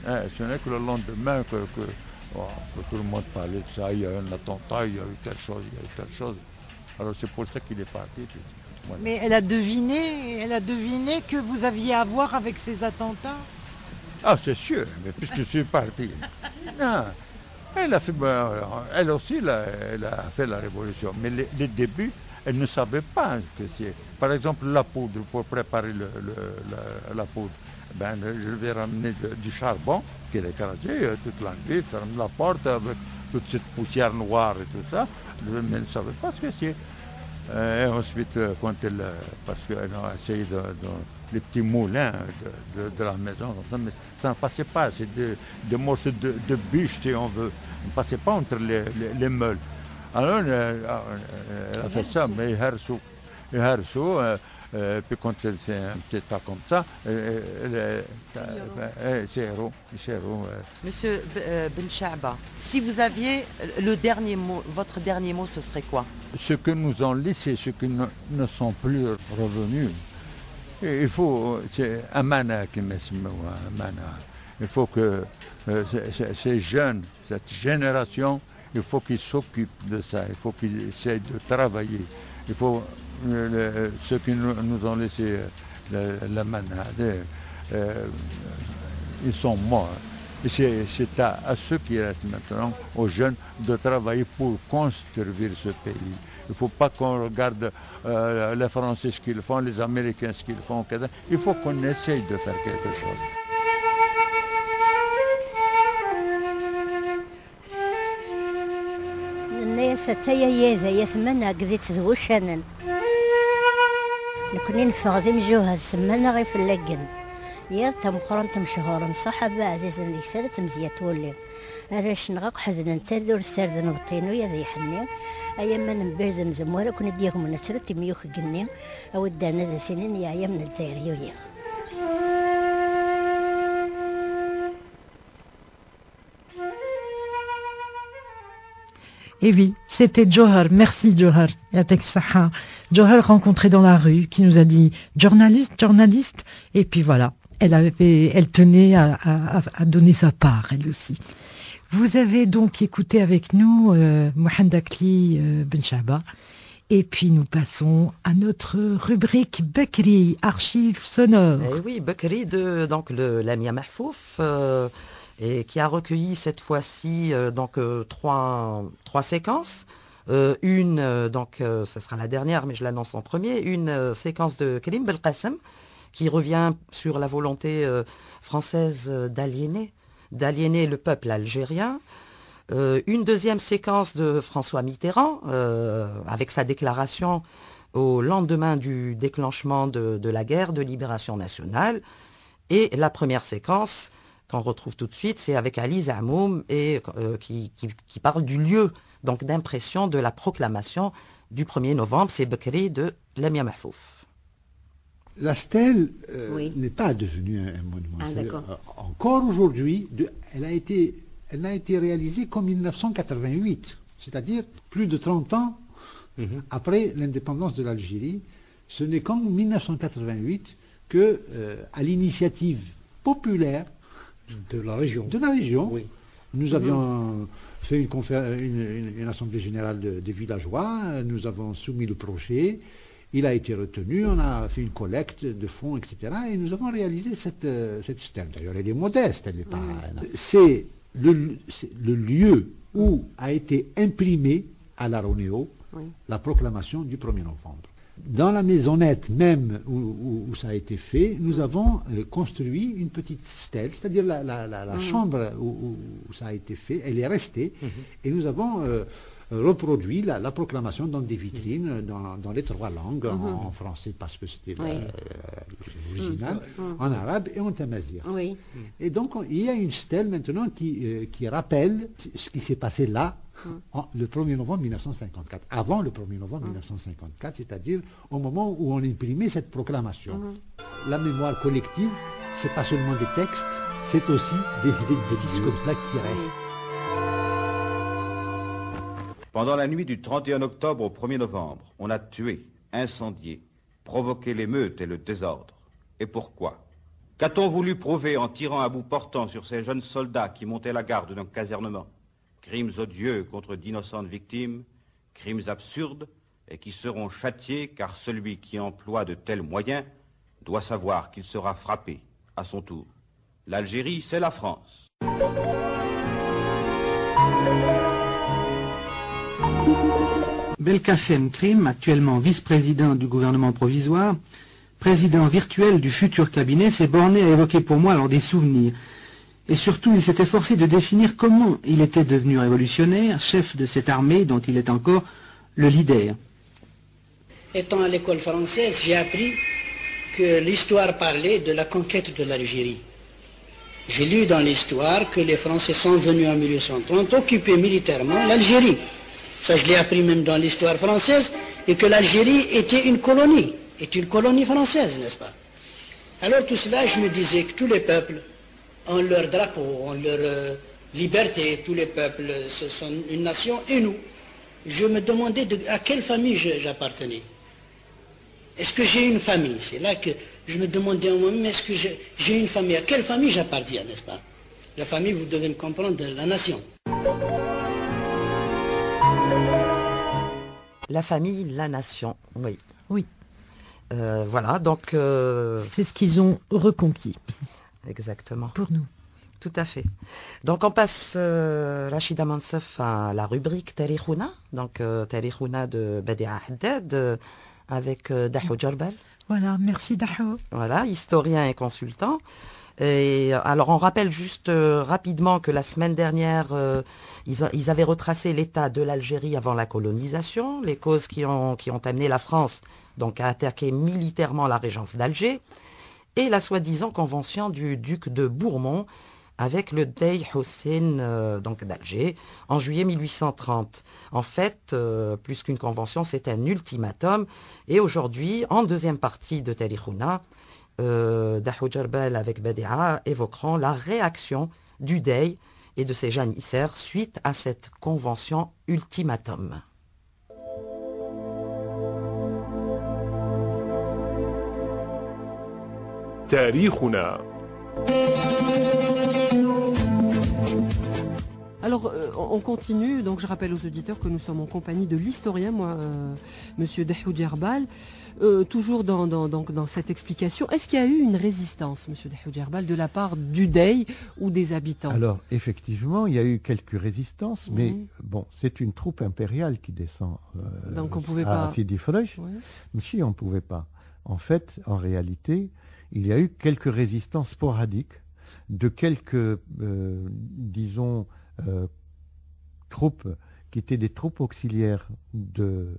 Ce n'est que le lendemain que tout le monde parlait de ça, il y a eu un attentat, il y a eu telle chose, Alors c'est pour ça qu'il est parti. Voilà. Mais elle a deviné que vous aviez à voir avec ces attentats? Ah c'est sûr, mais puisque je suis parti. Non, elle aussi, elle a fait la révolution. Mais les débuts, elle ne savait pas ce que c'est. Par exemple, la poudre, pour préparer la poudre. Je vais ramener du charbon qui est écrasé toute la nuit, ferme la porte avec toute cette poussière noire et tout ça. Mais elle ne savait pas ce que c'est. Et ensuite, parce qu'elle a essayé les petits moulins de la maison, mais ça ne passait pas. C'est des morceaux de bûche, si on veut. Ça ne passait pas entre les meules. Alors, elle a fait ça, mais Puis quand elle fait un petit tas comme ça, c'est héros. Monsieur Ben Chaba, si vous aviez le dernier mot, votre dernier mot, ce serait quoi? Ce que nous ont laissé, ceux qui ne sont plus revenus, il faut, c'est Amana qui me semble, Amana. Il faut que ces jeunes, cette génération, il faut qu'ils s'occupent de ça, il faut qu'ils essayent de travailler. Il faut, ceux qui nous ont laissé la manade, ils sont morts. Et c'est à ceux qui restent maintenant, aux jeunes, de travailler pour construire ce pays. Il ne faut pas qu'on regarde les Français ce qu'ils font, les Américains ce qu'ils font. Il faut qu'on essaye de faire quelque chose. ستيا ثمنا قذيت ذوشنا نكوني نفغذي مجوها سمنا غير في اللقن يا تمخرن تمشهورن صحابة عزيزا ديك سنة تمزيات ولي راش نغاق حزن تردو السردن وطينو يا ذي حني ايام ما نبرز مزمورة كون ديكم من ترتي ميوخ قني او دانا ذا سنين يا ايام من الجزائرية. Et oui, c'était Johar. Merci Johar. Yatek Saha. Johar rencontré dans la rue, qui nous a dit journaliste. Et puis voilà, elle tenait à donner sa part, elle aussi. Vous avez donc écouté avec nous Mohamed Akli Ben Chaba. Et puis nous passons à notre rubrique Bekri, archives sonores. Eh oui, Bekri de donc Lamia Mahfouf. Et qui a recueilli cette fois-ci trois séquences. Ce sera la dernière, mais je l'annonce en premier, une séquence de Karim Belkacem, qui revient sur la volonté française d'aliéner le peuple algérien. Une deuxième séquence de François Mitterrand, avec sa déclaration au lendemain du déclenchement de la guerre de libération nationale. Et la première séquence qu'on retrouve tout de suite, c'est avec Ali Zamoum et qui parle du lieu donc d'impression de la proclamation du 1er novembre. C'est Bekri de Lamia Mahfouf. La stèle n'est pas devenue un monument. Encore aujourd'hui, elle n'a été réalisée qu'en 1988, c'est-à-dire plus de 30 ans après l'indépendance de l'Algérie. Ce n'est qu'en 1988 que, à l'initiative populaire de la région. Oui. Nous avions fait une assemblée générale des villageois, nous avons soumis le projet, il a été retenu, on a fait une collecte de fonds, etc. Et nous avons réalisé cette stèle. D'ailleurs, elle est modeste, elle n'est pas... C'est le lieu où a été imprimée à la Ronéo la proclamation du 1er novembre. Dans la maisonnette même où ça a été fait, nous avons construit une petite stèle, c'est-à-dire la chambre où ça a été fait, elle est restée, et nous avons reproduit la proclamation dans des vitrines, dans les 3 langues, en français parce que c'était l'original, en arabe et en tamazigh. Et donc il y a une stèle maintenant qui rappelle ce qui s'est passé là, le 1er novembre 1954, avant le 1er novembre 1954, c'est-à-dire au moment où on imprimait cette proclamation. La mémoire collective, c'est pas seulement des textes, c'est aussi des devises comme cela qui restent. Pendant la nuit du 31 octobre au 1er novembre, on a tué, incendié, provoqué l'émeute et le désordre. Et pourquoi? Qu'a-t-on voulu prouver en tirant à bout portant sur ces jeunes soldats qui montaient la garde d'un casernement? Crimes odieux contre d'innocentes victimes, crimes absurdes et qui seront châtiés car celui qui emploie de tels moyens doit savoir qu'il sera frappé à son tour. L'Algérie, c'est la France. Belkacem Krim, actuellement vice-président du gouvernement provisoire, président virtuel du futur cabinet, s'est borné à évoquer pour moi alors des souvenirs. Et surtout, il s'est efforcé de définir comment il était devenu révolutionnaire, chef de cette armée dont il est encore le leader. Étant à l'école française, j'ai appris que l'histoire parlait de la conquête de l'Algérie. J'ai lu dans l'histoire que les Français sont venus en 1830 occuper militairement l'Algérie. Ça, je l'ai appris même dans l'histoire française, et que l'Algérie était une colonie. est une colonie française, n'est-ce pas? Alors tout cela, je me disais que tous les peuples ont leur drapeau, ont leur liberté, tous les peuples, ce sont une nation, et nous. Je me demandais à quelle famille j'appartenais. Est-ce que j'ai une famille? C'est là que je me demandais à moi-même, est-ce que j'ai une famille? À quelle famille j'appartiens, n'est-ce pas? La famille, vous devez me comprendre, la nation. La famille, la nation, oui. Oui. Voilà, donc... C'est ce qu'ils ont reconquis. Exactement. Pour nous. Tout à fait. Donc on passe, Rachida Mansef, à la rubrique Tarikhouna, donc Tarikhouna de Badia Haddad, avec Dahou Djerbel. Voilà, merci Dahou. Voilà, historien et consultant. Et alors on rappelle juste rapidement que la semaine dernière, ils avaient retracé l'état de l'Algérie avant la colonisation, les causes qui ont amené la France donc à attaquer militairement la régence d'Alger, et la soi-disant convention du duc de Bourmont avec le Dey Hussein donc d'Alger en juillet 1830. En fait, plus qu'une convention, c'est un ultimatum. Et aujourd'hui, en deuxième partie de Tarikhouna, Dahou Djerbel avec Badia évoqueront la réaction du Dey et de ses janissaires suite à cette convention ultimatum. تاريخنا. Alors, on continue. Donc, je rappelle aux auditeurs que nous sommes en compagnie de l'historien, moi, Monsieur Dahou Djerbel. Toujours dans cette explication, est-ce qu'il y a eu une résistance, Monsieur Dahou Djerbel, de la part du Dey ou des habitants? Alors, effectivement, il y a eu quelques résistances, mais bon, c'est une troupe impériale qui descend donc on pouvait pas... Sidi Frej. Mais si, on ne pouvait pas. En fait, en réalité, il y a eu quelques résistances sporadiques de quelques, disons, troupes qui étaient des troupes auxiliaires de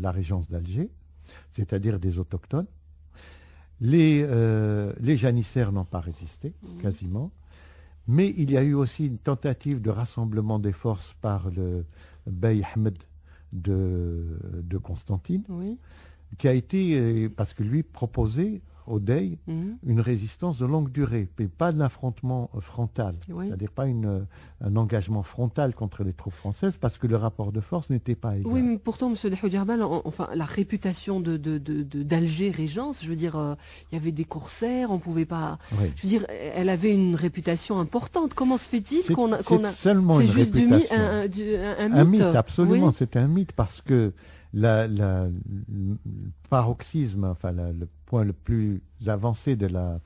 la régence d'Alger, c'est-à-dire des autochtones. Les janissaires n'ont pas résisté, quasiment. Mais il y a eu aussi une tentative de rassemblement des forces par le Bey Ahmed de Constantine, qui a été, parce que lui proposait au Dey une résistance de longue durée, mais pas d'un affrontement frontal, c'est-à-dire pas un engagement frontal contre les troupes françaises, parce que le rapport de force n'était pas égal. Oui, mais pourtant, M. Dahou Djerbel, enfin, la réputation d'Alger Régence, je veux dire, il y avait des corsaires, on pouvait pas... Je veux dire, elle avait une réputation importante. Comment se fait-il qu'on a... C'est seulement une réputation. Un mythe, absolument, c'est un mythe, parce que le paroxysme, enfin le point le plus avancé de la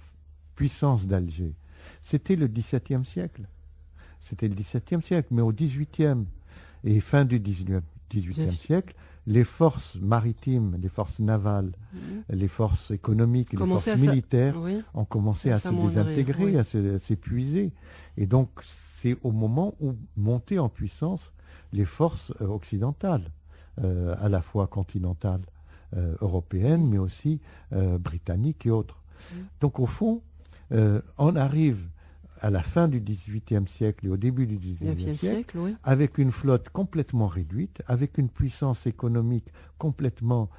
puissance d'Alger, c'était le XVIIe siècle. C'était le XVIIe siècle, mais au XVIIIe et fin du XVIIIe siècle, les forces maritimes, les forces navales, les forces économiques et les forces militaires ont commencé à se désintégrer, à s'épuiser. Et donc, c'est au moment où montaient en puissance les forces occidentales. À la fois continentale, européenne, mais aussi britannique et autres. Donc au fond, on arrive à la fin du XVIIIe siècle et au début du XIXe siècle, avec une flotte complètement réduite, avec une puissance économique complètement,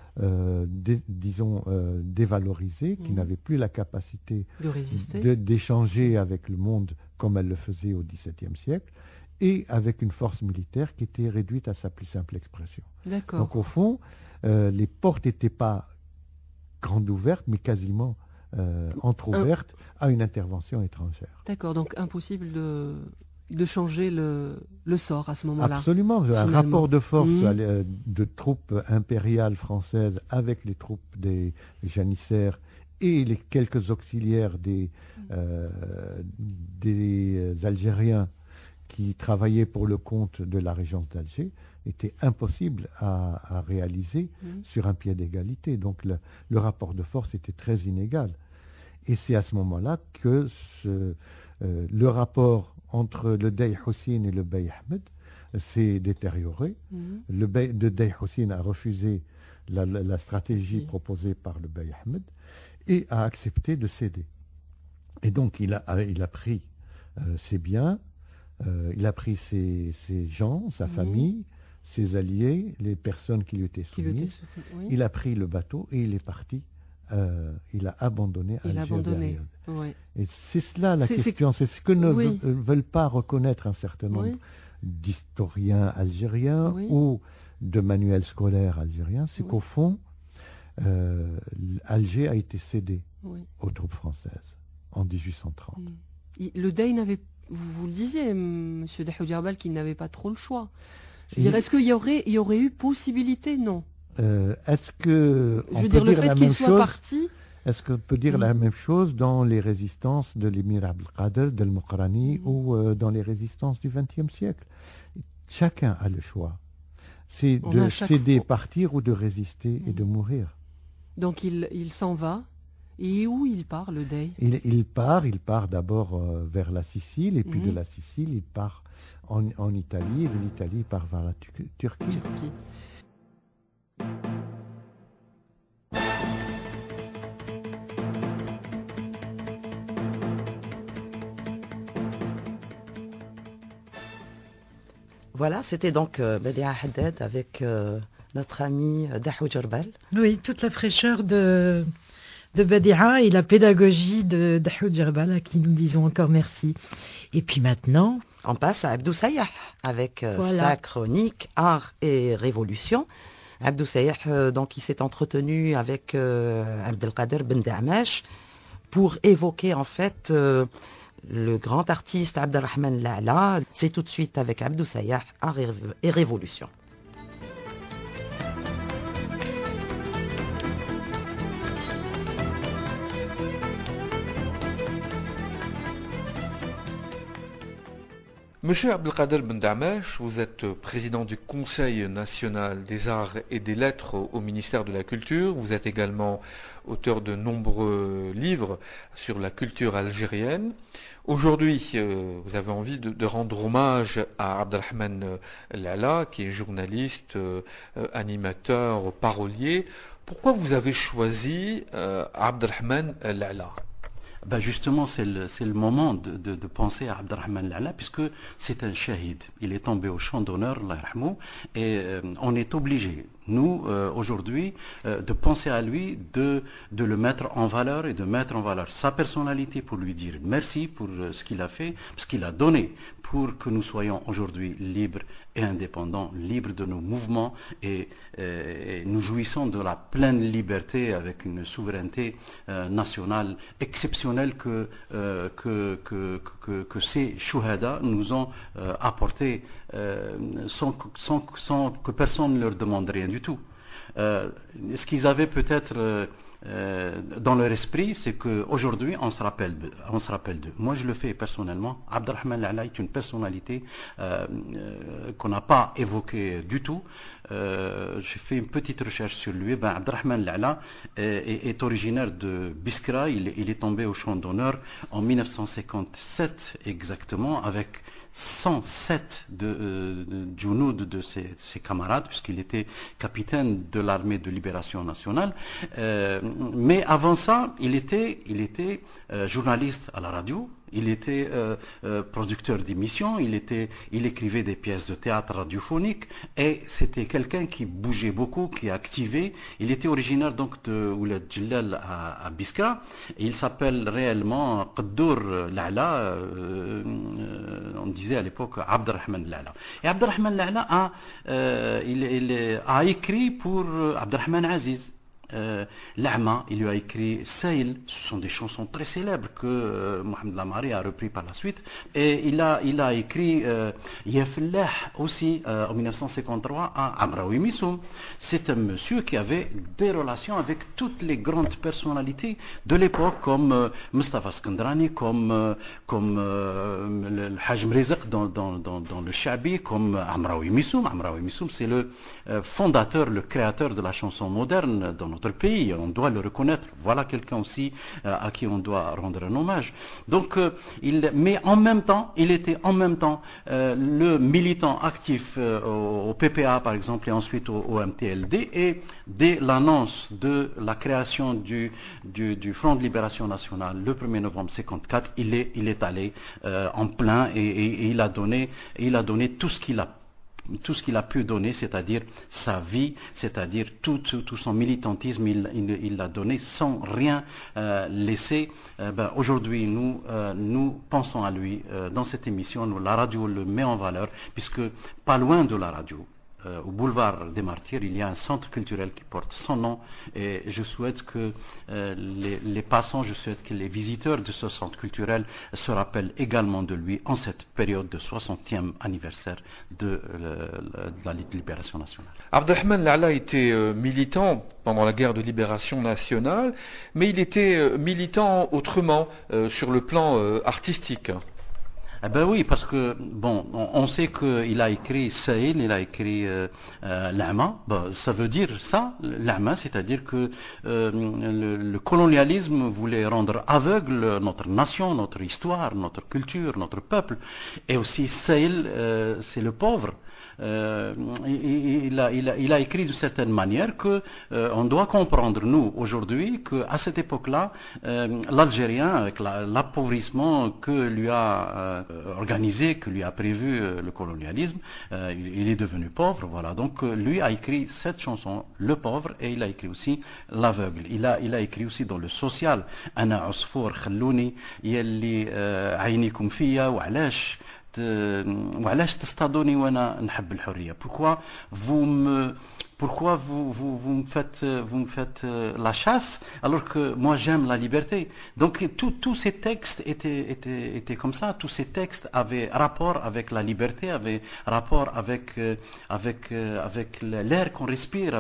disons, dévalorisée, qui n'avait plus la capacité d'échanger avec le monde comme elle le faisait au XVIIe siècle, et avec une force militaire qui était réduite à sa plus simple expression. Donc au fond, les portes n'étaient pas grandes ouvertes, mais quasiment entrouvertes à une intervention étrangère. D'accord, donc impossible de changer le sort à ce moment-là. Absolument, un rapport de force de troupes impériales françaises avec les troupes des janissaires et les quelques auxiliaires des Algériens qui travaillaient pour le compte de la régence d'Alger, était impossible à réaliser sur un pied d'égalité. Donc le rapport de force était très inégal. Et c'est à ce moment-là que le rapport entre le Dey Hussein et le Bey Ahmed s'est détérioré. Le Dey Hussein a refusé la stratégie proposée par le Bey Ahmed et a accepté de céder. Et donc il a pris ses biens, il a pris ses gens, sa famille, ses alliés, les personnes qui lui étaient soumises. Il a pris le bateau et il est parti il a abandonné Alger. Oui. Et c'est cela la question, c'est ce que ne veulent pas reconnaître un certain nombre d'historiens algériens ou de manuels scolaires algériens, c'est qu'au fond, Alger a été cédé aux troupes françaises en 1830. Le Dey n'avait, vous le disiez, M. Dahoud Jerbal, qu'il n'avait pas trop le choix. Je veux dire, est-ce qu'il y aurait eu possibilité? Non. Est-ce que je veux dire, le fait qu'il soit parti. Est-ce qu'on peut dire la même chose dans les résistances de l'émir Abdelkader, d'El Mokrani ou dans les résistances du XXe siècle? Chacun a le choix. C'est de céder, partir ou de résister et de mourir. Donc il s'en va. Et où il part, le Dey? Il part d'abord vers la Sicile, et puis de la Sicile, il part en Italie, et de l'Italie, il part vers la Turquie. Voilà, c'était donc Badia Haddad avec notre ami Dahoud Jerbal. Oui, toute la fraîcheur de Badia et la pédagogie de Dahoud Jerbal, à qui nous disons encore merci. Et puis maintenant... On passe à Abdou Sayah avec sa chronique Art et Révolution. Abdou Sayah, donc, il s'est entretenu avec Abdelkader Ben Dahmash pour évoquer en fait le grand artiste Abdelrahman La'ala. C'est tout de suite avec Abdou Sayah, Art et Révolution. Monsieur Abdelkader Ben Dahmash, vous êtes président du Conseil national des arts et des lettres au ministère de la Culture. Vous êtes également auteur de nombreux livres sur la culture algérienne. Aujourd'hui, vous avez envie de rendre hommage à Abdelrahman La'ala, qui est journaliste, animateur, parolier. Pourquoi vous avez choisi Abdelrahman La'ala ? Ben justement, c'est le moment de penser à Abdelrahman La'ala, puisque c'est un shahid. Il est tombé au champ d'honneur, Allah yarhamou, et on est obligé, nous, aujourd'hui, de penser à lui, de le mettre en valeur et de mettre en valeur sa personnalité pour lui dire merci pour ce qu'il a fait, ce qu'il a donné pour que nous soyons aujourd'hui libres et indépendants, libres de nos mouvements et nous jouissons de la pleine liberté avec une souveraineté nationale exceptionnelle que ces chouhada nous ont apporté sans que personne ne leur demande rien du tout. Ce qu'ils avaient peut-être dans leur esprit, c'est qu'aujourd'hui, on se rappelle d'eux. Moi, je le fais personnellement. Abdelrahman La'ala est une personnalité qu'on n'a pas évoquée du tout. J'ai fait une petite recherche sur lui. Abdelrahman La'ala est originaire de Biskra. Il est tombé au champ d'honneur en 1957 exactement, avec 107 djounoud de ses camarades, puisqu'il était capitaine de l'armée de libération nationale. Mais avant ça, il était journaliste à la radio, il était producteur d'émissions, il écrivait des pièces de théâtre radiophoniques, et c'était quelqu'un qui bougeait beaucoup, qui activait. Il était originaire donc de Oulad Djellal à Biskra. Il s'appelle réellement Qaddour La'ala, on disait à l'époque Abdelrahman La'ala. Et Abdelrahman La'ala a écrit pour Abdelrahman Aziz. L'A'ma, il lui a écrit Saïl, ce sont des chansons très célèbres que Mohamed Lamari a repris par la suite, et il a écrit Yafillah aussi en 1953 à Amraoui Missoum. C'est un monsieur qui avait des relations avec toutes les grandes personnalités de l'époque, comme Mustafa Skandrani, comme le Hajj Mrizq dans le Shabi, comme Amraoui Missoum. Amraoui Missoum, c'est le fondateur, le créateur de la chanson moderne dans notre pays, on doit le reconnaître. Voilà quelqu'un aussi à qui on doit rendre un hommage. Donc, mais en même temps, il était en même temps le militant actif au PPA par exemple, et ensuite au MTLD, et dès l'annonce de la création du Front de Libération Nationale le 1er novembre 1954, il est allé en plein et il a donné tout ce qu'il a tout ce qu'il a pu donner, c'est-à-dire sa vie, c'est-à-dire tout son militantisme, il l'a donné sans rien laisser. Aujourd'hui, nous pensons à lui dans cette émission. La radio le met en valeur, puisque pas loin de la radio, au boulevard des Martyrs, il y a un centre culturel qui porte son nom, et je souhaite que les passants, je souhaite que les visiteurs de ce centre culturel se rappellent également de lui en cette période de 60e anniversaire de la libération nationale. Abdelrahman Lala était militant pendant la guerre de libération nationale, mais il était militant autrement, sur le plan artistique. Eh ben oui, parce que, bon, on sait qu'il a écrit Sahil, il a écrit L'Ama. Ça veut dire ça, L'Ama, c'est-à-dire que le colonialisme voulait rendre aveugle notre nation, notre histoire, notre culture, notre peuple. Et aussi Sahil, c'est le pauvre. Il a écrit d'une certaine manière que on doit comprendre, nous, aujourd'hui, qu'à cette époque-là, l'Algérien, avec l'appauvrissement que lui a organisé, que lui a prévu le colonialisme, il est devenu pauvre. Voilà. Donc lui a écrit cette chanson, Le Pauvre, et il a écrit aussi L'Aveugle. Il a écrit aussi dans le social, Ana Asfour Khallouni, Yalli Ainikum Fiya wa Alash. Pourquoi vous me faites la chasse alors que moi j'aime la liberté? Donc tous ces textes étaient comme ça. Tous ces textes avaient rapport avec la liberté, avaient rapport avec l'air qu'on respire,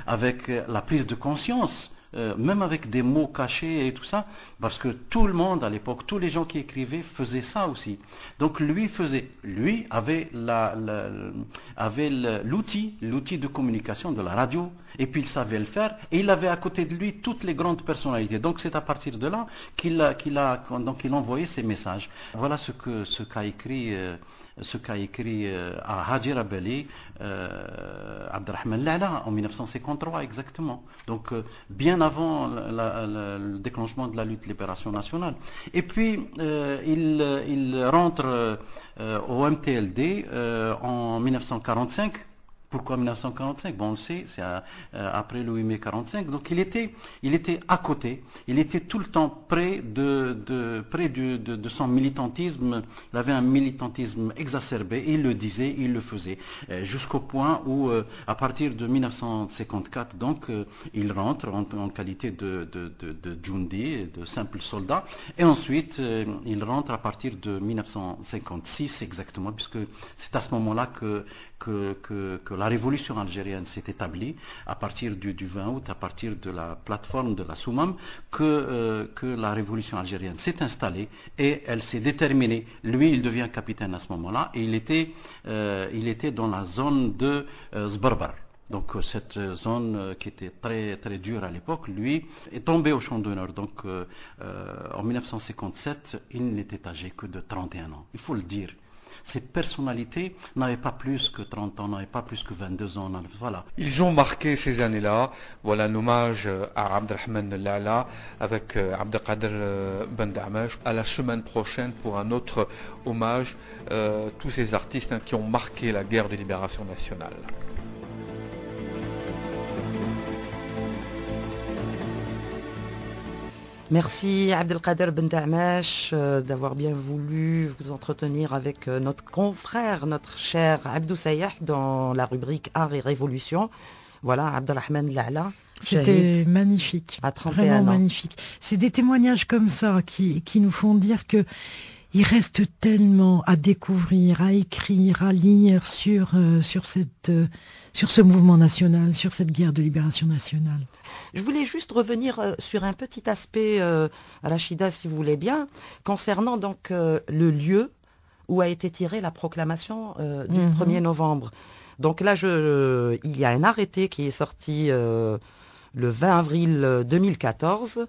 avec la prise de conscience. Même avec des mots cachés et tout ça, parce que tout le monde à l'époque, tous les gens qui écrivaient faisaient ça aussi. Donc lui avait l'outil de communication de la radio, et puis il savait le faire, et il avait à côté de lui toutes les grandes personnalités. Donc c'est à partir de là qu'il envoyait ses messages. Voilà ce qu'a écrit à Haji Rabeli Abdelrahman Lala en 1953 exactement. Donc bien avant le déclenchement de la lutte de libération nationale. Et puis il rentre au MTLD en 1945. Pourquoi 1945? Bon, on le sait, c'est après le 8 mai 45. Donc il était à côté, il était tout le temps près de son militantisme. Il avait un militantisme exacerbé, il le disait, il le faisait, jusqu'au point où, à partir de 1954, donc, il rentre en qualité de Djoundi, de simple soldat, et ensuite, il rentre à partir de 1956 exactement, puisque c'est à ce moment-là que la révolution algérienne s'est établie à partir du 20 août, à partir de la plateforme de la Soumam, que la révolution algérienne s'est installée et elle s'est déterminée. Lui, il devient capitaine à ce moment-là, et il était dans la zone de Zbarbar. Donc cette zone qui était très très dure à l'époque, lui est tombé au champ d'honneur. Donc en 1957, il n'était âgé que de 31 ans. Il faut le dire. Ces personnalités n'avaient pas plus que 30 ans, n'avaient pas plus que 22 ans. Voilà. Ils ont marqué ces années-là. Voilà un hommage à Abdelrahman Lala avec Abdelkader Ben Damash. À la semaine prochaine pour un autre hommage, tous ces artistes qui ont marqué la guerre de libération nationale. Merci Abdelkader Ben Damash d'avoir bien voulu vous entretenir avec notre confrère, notre cher Abdou Sayah dans la rubrique Art et Révolution. Voilà, Abdelrahman Lala. C'était magnifique, vraiment magnifique. C'est des témoignages comme ça qui nous font dire que il reste tellement à découvrir, à écrire, à lire sur ce mouvement national, sur cette guerre de libération nationale. Je voulais juste revenir sur un petit aspect, Rachida, si vous voulez bien, concernant donc le lieu où a été tirée la proclamation du 1er novembre. Donc là, il y a un arrêté qui est sorti le 20 avril 2014,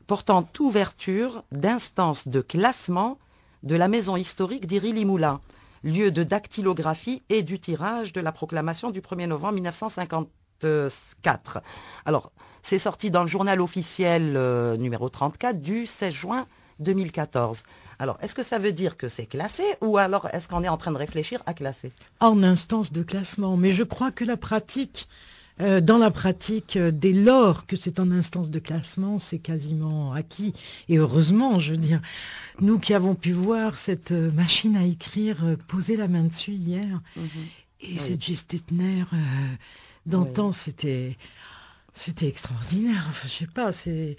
portant ouverture d'instances de classement de la maison historique d'Iri-Limoula, lieu de dactylographie et du tirage de la proclamation du 1er novembre 1954. Alors, c'est sorti dans le journal officiel numéro 34 du 16 juin 2014. Alors, est-ce que ça veut dire que c'est classé ou alors est-ce qu'on est en train de réfléchir à classer? En instance de classement, mais je crois que la pratique, dans la pratique, dès lors que c'est en instance de classement, c'est quasiment acquis. Et heureusement, je veux dire, nous qui avons pu voir cette machine à écrire poser la main dessus hier, et cette Gestetner d'antan, c'était extraordinaire. Enfin, je sais pas, c'est...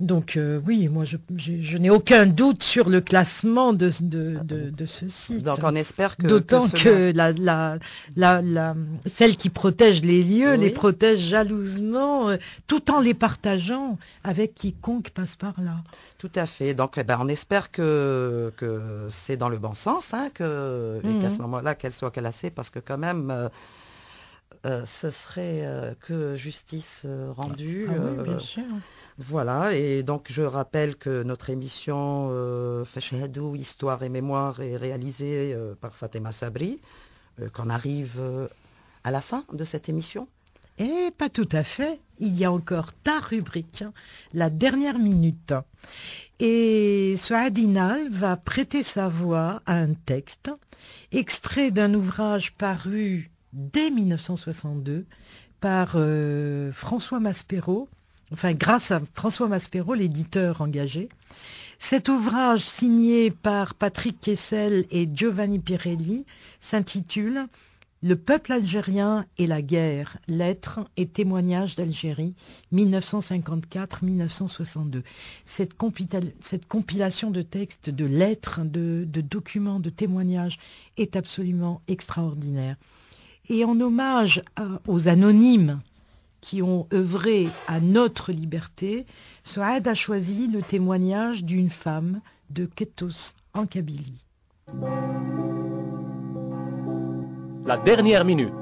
Donc oui, moi je n'ai aucun doute sur le classement de ce site. Donc on espère que... D'autant que celle qui protège les lieux les protège jalousement, tout en les partageant avec quiconque passe par là. Tout à fait. Donc on espère que c'est dans le bon sens, hein, et qu'à ce moment-là, qu'elle soit classée, parce que quand même... ce serait que justice rendue. Oui, bien sûr. Voilà, et donc je rappelle que notre émission Fashhadou, Histoire et Mémoire est réalisée par Fatima Sabri, qu'on arrive à la fin de cette émission. Et pas tout à fait, il y a encore ta rubrique, la dernière minute. Et Souadinal va prêter sa voix à un texte, extrait d'un ouvrage paru dès 1962 par François Maspero, enfin grâce à François Maspero, l'éditeur engagé. Cet ouvrage signé par Patrick Kessel et Giovanni Pirelli s'intitule « Le peuple algérien et la guerre, lettres et témoignages d'Algérie, 1954-1962 ». Cette compilation de textes, de lettres, de documents, de témoignages est absolument extraordinaire. Et en hommage aux anonymes qui ont œuvré à notre liberté, Souad a choisi le témoignage d'une femme de Kétos en Kabylie. La dernière minute.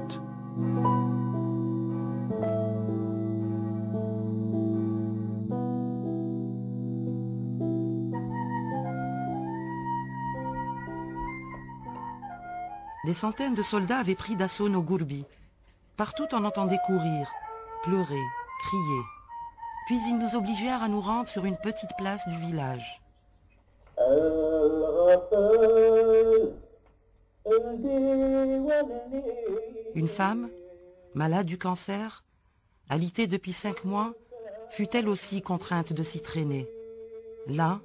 Des centaines de soldats avaient pris d'assaut nos Gourbi. Partout on entendait courir, pleurer, crier. Puis ils nous obligèrent à nous rendre sur une petite place du village. Une femme, malade du cancer, alitée depuis 5 mois, fut elle aussi contrainte de s'y traîner. Là,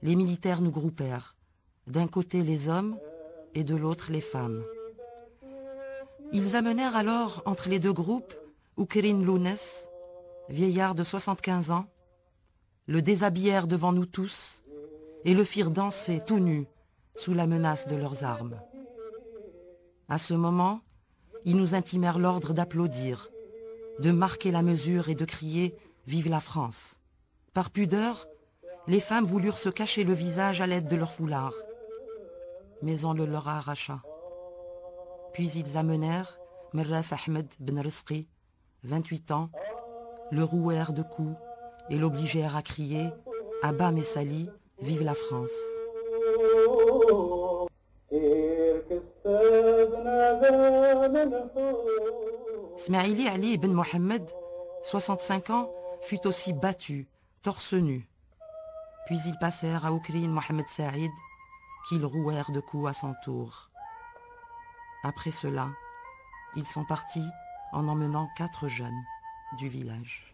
les militaires nous groupèrent. D'un côté les hommes et de l'autre les femmes. Ils amenèrent alors entre les deux groupes Oukerine Lounès, vieillard de 75 ans, le déshabillèrent devant nous tous et le firent danser tout nu sous la menace de leurs armes. À ce moment, ils nous intimèrent l'ordre d'applaudir, de marquer la mesure et de crier « Vive la France !». Par pudeur, les femmes voulurent se cacher le visage à l'aide de leur foulard, mais on le leur arracha. Puis ils amenèrent Merraf Ahmed Ben Rizqi, 28 ans, le rouèrent de coups et l'obligèrent à crier « Abba Messali, vive la France !». Smaïli Ali Ben Mohamed, 65 ans, fut aussi battu, torse nu. Puis ils passèrent à Oukrine Mohamed Saïd, qu'ils rouèrent de coups à son tour. Après cela, ils sont partis en emmenant 4 jeunes du village.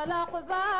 الأقبال